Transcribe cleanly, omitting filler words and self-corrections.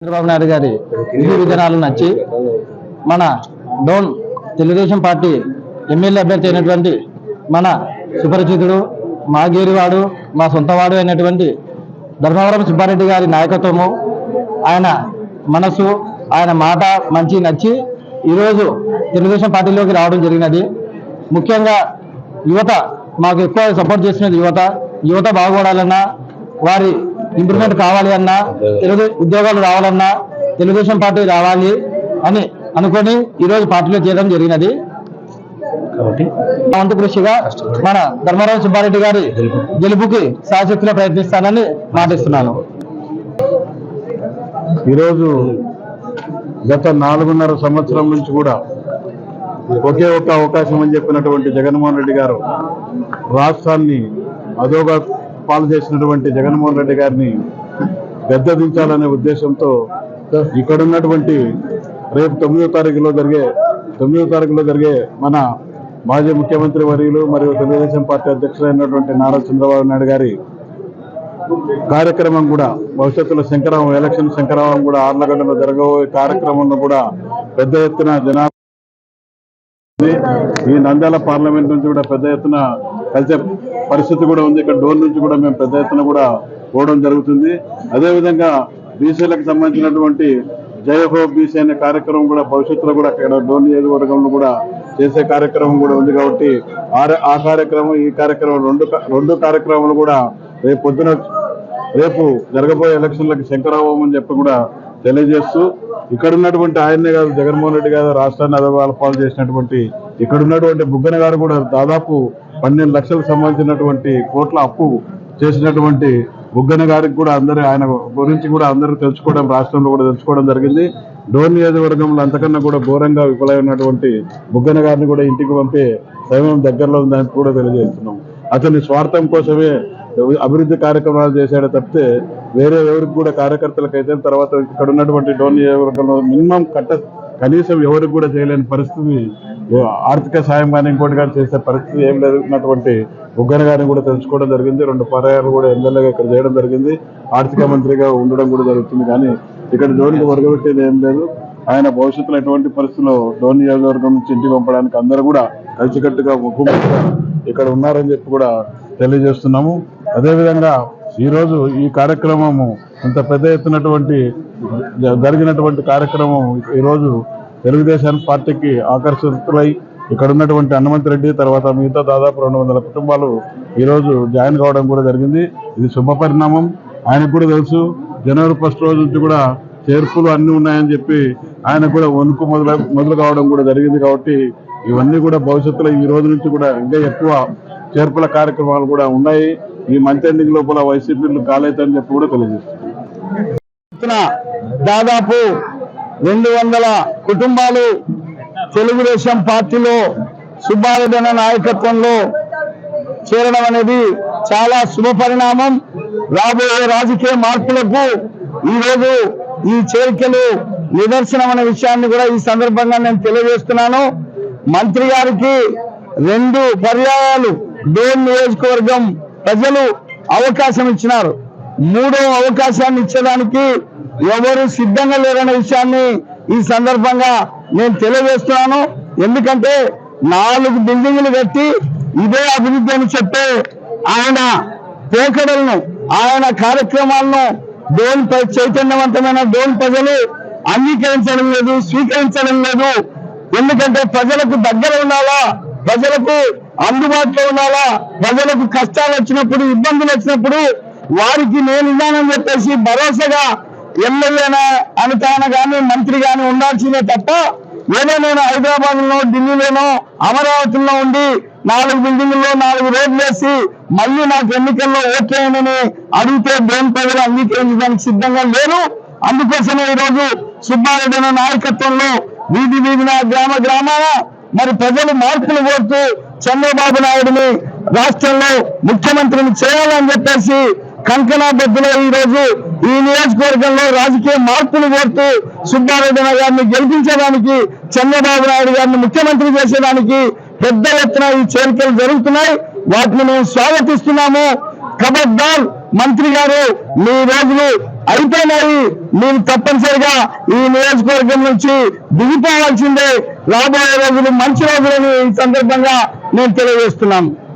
చంద్రబాబు నాయుడు గారి విధి విధానాలు నచ్చి మన డోన్ తెలుగుదేశం పార్టీ ఎమ్మెల్యే అభ్యర్థి అయినటువంటి మన సుపరిచితుడు మా గేరివాడు మా సొంతవాడు అయినటువంటి ధర్మవరం సుబ్బారెడ్డి గారి నాయకత్వము, ఆయన మనసు, ఆయన మాట మంచి నచ్చి ఈరోజు తెలుగుదేశం పార్టీలోకి రావడం జరిగినది. ముఖ్యంగా యువత మాకు ఎక్కువ సపోర్ట్ చేసినది. యువత బాగుపడాలన్నా, వారి ఇంప్రూవ్మెంట్ కావాలి అన్నా, ఉద్యోగాలు రావాలన్నా తెలుగుదేశం పార్టీ రావాలి అని అనుకొని ఈరోజు పార్టీలో చేయడం జరిగినది. కాబట్టి వంతు కృషిగా మన ధర్మవరం సుబ్బారెడ్డి గారి గెలుపుకి శాశక్తిలో ప్రయత్నిస్తానని మాటిస్తున్నాను. ఈరోజు గత 4.5 సంవత్సరం నుంచి కూడా ఒకే ఒక అవకాశం అని చెప్పినటువంటి జగన్మోహన్ రెడ్డి గారు రాష్ట్రాన్ని అదోగా పాలు చేసినటువంటి జగన్మోహన్ రెడ్డి గారిని గద్దెదించాలనే ఉద్దేశంతో ఇక్కడ ఉన్నటువంటి రేపు 9వ తారీఖులో జరిగే మన మాజీ ముఖ్యమంత్రి వర్యులు మరియు తెలుగుదేశం పార్టీ అధ్యక్షులైనటువంటి నారా చంద్రబాబు నాయుడు గారి కార్యక్రమం కూడా భవిష్యత్తులో ఎలక్షన్ శంకరావం కూడా ఆర్లగడ్డలో జరగబోయే కార్యక్రమంలో కూడా పెద్ద ఎత్తున జనాభా ఈ నంద్యాల పార్లమెంట్ నుంచి కూడా పెద్ద ఎత్తున కలిసే పరిస్థితి కూడా ఉంది. ఇక్కడ డోన్ నుంచి కూడా మేము పెద్ద ఎత్తున కూడా పోవడం జరుగుతుంది. అదేవిధంగా బీసీలకు సంబంధించినటువంటి జై హో బీసీ అనే కార్యక్రమం కూడా భవిష్యత్తులో కూడా ఇక్కడ డోన్ నియోజకవర్గంలో కూడా చేసే కార్యక్రమం కూడా ఉంది. కాబట్టి ఆ కార్యక్రమం ఈ కార్యక్రమం రెండు కార్యక్రమాలు కూడా రేపు జరగబోయే ఎలక్షన్లకు శంకరావం అని చెప్పి కూడా తెలియజేస్తూ, ఇక్కడ ఉన్నటువంటి ఆయన్నే కాదు జగన్మోహన్ రెడ్డి గారు రాష్ట్రాన్ని అదోగాల పాలు చేసినటువంటి ఇక్కడ ఉన్నటువంటి బుగ్గన గారు కూడా దాదాపు 12 లక్షలకు సంబంధించినటువంటి కోట్ల అప్పు చేసినటువంటి బుగ్గన గారికి కూడా ఆయన గురించి కూడా అందరూ తెలుసుకోవడం, రాష్ట్రంలో కూడా తెలుసుకోవడం జరిగింది. డోన్ నియోజకవర్గంలో అంతకన్నా కూడా ఘోరంగా విఫలమైనటువంటి బుగ్గన గారిని కూడా ఇంటికి పంపే సమయం దగ్గరలో ఉందని కూడా తెలియజేస్తున్నాం. అతని స్వార్థం కోసమే అభివృద్ధి కార్యక్రమాలు చేశాడే తప్పితే వేరే ఎవరికి కూడా కార్యకర్తలకైతే తర్వాత ఇక్కడ ఉన్నటువంటి డోన్ నియోజకవర్గంలో మినిమం కనీసం ఎవరికి కూడా చేయలేని పరిస్థితి, ఆర్థిక సాయం కానీ ఇంకోటి కానీ చేసే పరిస్థితి ఏం లేనటువంటి బుగ్గన గారిని కూడా తెలుసుకోవడం జరిగింది. 2 పర్యాయాలు కూడా ఎమ్మెల్యేగా ఇక్కడ చేయడం జరిగింది. ఆర్థిక మంత్రిగా ఉండడం కూడా జరుగుతుంది. కానీ ఇక్కడ డోన్కి వరగబెట్టేది ఏం లేదు. ఆయన భవిష్యత్తులో ఎటువంటి పరిస్థితుల్లో డోన్ నియోజకవర్గం నుంచి ఇంటికి పంపడానికి అందరూ కూడా కలిసికట్టుగా ముఖ్యమంత్రిగా ఇక్కడ ఉన్నారని చెప్పి కూడా తెలియజేస్తున్నాము. అదేవిధంగా ఈరోజు ఈ కార్యక్రమము ఇంత పెద్ద ఎత్తునటువంటి జరిగినటువంటి కార్యక్రమం ఈరోజు తెలుగుదేశం పార్టీకి ఆకర్షితులై ఇక్కడ ఉన్నటువంటి హనుమంత్ రెడ్డి తర్వాత మిగతా దాదాపు 200 కుటుంబాలు ఈరోజు జాయిన్ కావడం కూడా జరిగింది. ఇది శుభ పరిణామం. ఆయనకు కూడా తెలుసు జనవరి 1 రోజు నుంచి కూడా చేర్పులు అన్ని ఉన్నాయని చెప్పి ఆయనకు కూడా వణుకు మొదలు కావడం కూడా జరిగింది. కాబట్టి ఇవన్నీ కూడా భవిష్యత్తులో ఈ రోజు నుంచి కూడా ఇంకా ఎక్కువ చేర్పుల కార్యక్రమాలు కూడా ఉన్నాయి. ఈ మంత్ ఎండింగ్ లోపల వైసీపీలు కాలేదని చెప్పి కూడా తెలియజేస్తుంది. దాదాపు 200 కుటుంబాలు తెలుగుదేశం పార్టీలో సుబ్బారెడ్డి నాయకత్వంలో చేరడం అనేది చాలా శుభ పరిణామం. రాబోయే రాజకీయ మార్పులకు ఈరోజు ఈ చేరికలు నిదర్శనం అనే విషయాన్ని కూడా ఈ సందర్భంగా నేను తెలియజేస్తున్నాను. మంత్రి గారికి 2 పర్యాయాలు డోన్ నియోజకవర్గం ప్రజలు అవకాశం ఇచ్చినారు. 3వ అవకాశాన్ని ఇచ్చడానికి ఎవరు సిద్ధంగా లేరనే విషయాన్ని ఈ సందర్భంగా నేను తెలియజేస్తున్నాను. ఎందుకంటే 4 బిల్డింగులు కట్టి ఇదే అభివృద్ధి అని చెప్పే ఆయన పోకడలను, ఆయన కార్యక్రమాలను డోన్ చైతన్యవంతమైన డోన్ ప్రజలు అంగీకరించడం లేదు, స్వీకరించడం లేదు. ఎందుకంటే ప్రజలకు దగ్గర ఉండాలా, ప్రజలకు అందుబాటులో ఉండాలా, ప్రజలకు కష్టాలు వచ్చినప్పుడు, ఇబ్బందులు వచ్చినప్పుడు వారికి నేను ఇవ్వాలని చెప్పేసి భరోసాగా ఎమ్మెల్యేనా అనితాన కానీ మంత్రి కానీ ఉండాల్సిందే తప్ప ఏదో నేను హైదరాబాద్ లో, ఢిల్లీలోనో, అమరావతిలో ఉండి 4 బిల్డింగుల్లో 4 రోడ్లు వేసి మళ్ళీ నాకు ఎన్నికల్లో ఓట్లేయనని అడిగితే డోన్ ప్రజలు అంగీకరించడానికి సిద్ధంగా లేరు. అందుకోసమే ఈరోజు సుబ్బారెడ్డి నాయకత్వంలో వీధిన గ్రామాన మరి ప్రజలు మార్పులు కోరుతూ చంద్రబాబు నాయుడిని రాష్ట్రంలో ముఖ్యమంత్రిని చేయాలని చెప్పేసి కంకణబద్దులో ఈరోజు ఈ నియోజకవర్గంలో రాజకీయ మార్పులు కోరుతూ సుబ్బారెడ్డి గారిని గెలిపించడానికి, చంద్రబాబు నాయుడు గారిని ముఖ్యమంత్రి చేసేదానికి పెద్ద ఎత్తున ఈ చేరికలు జరుగుతున్నాయి. వాటిని మేము స్వాగతిస్తున్నాము. ఖబర్దార్ మంత్రి గారు, మీ రోజులు అయిపోయినాయి, మీరు తప్పనిసరిగా ఈ నియోజకవర్గం నుంచి దిగిపోవాల్సిందే, రాబోయే రోజులు మంచి రోజులని ఈ సందర్భంగా నేను తెలియజేస్తున్నాను.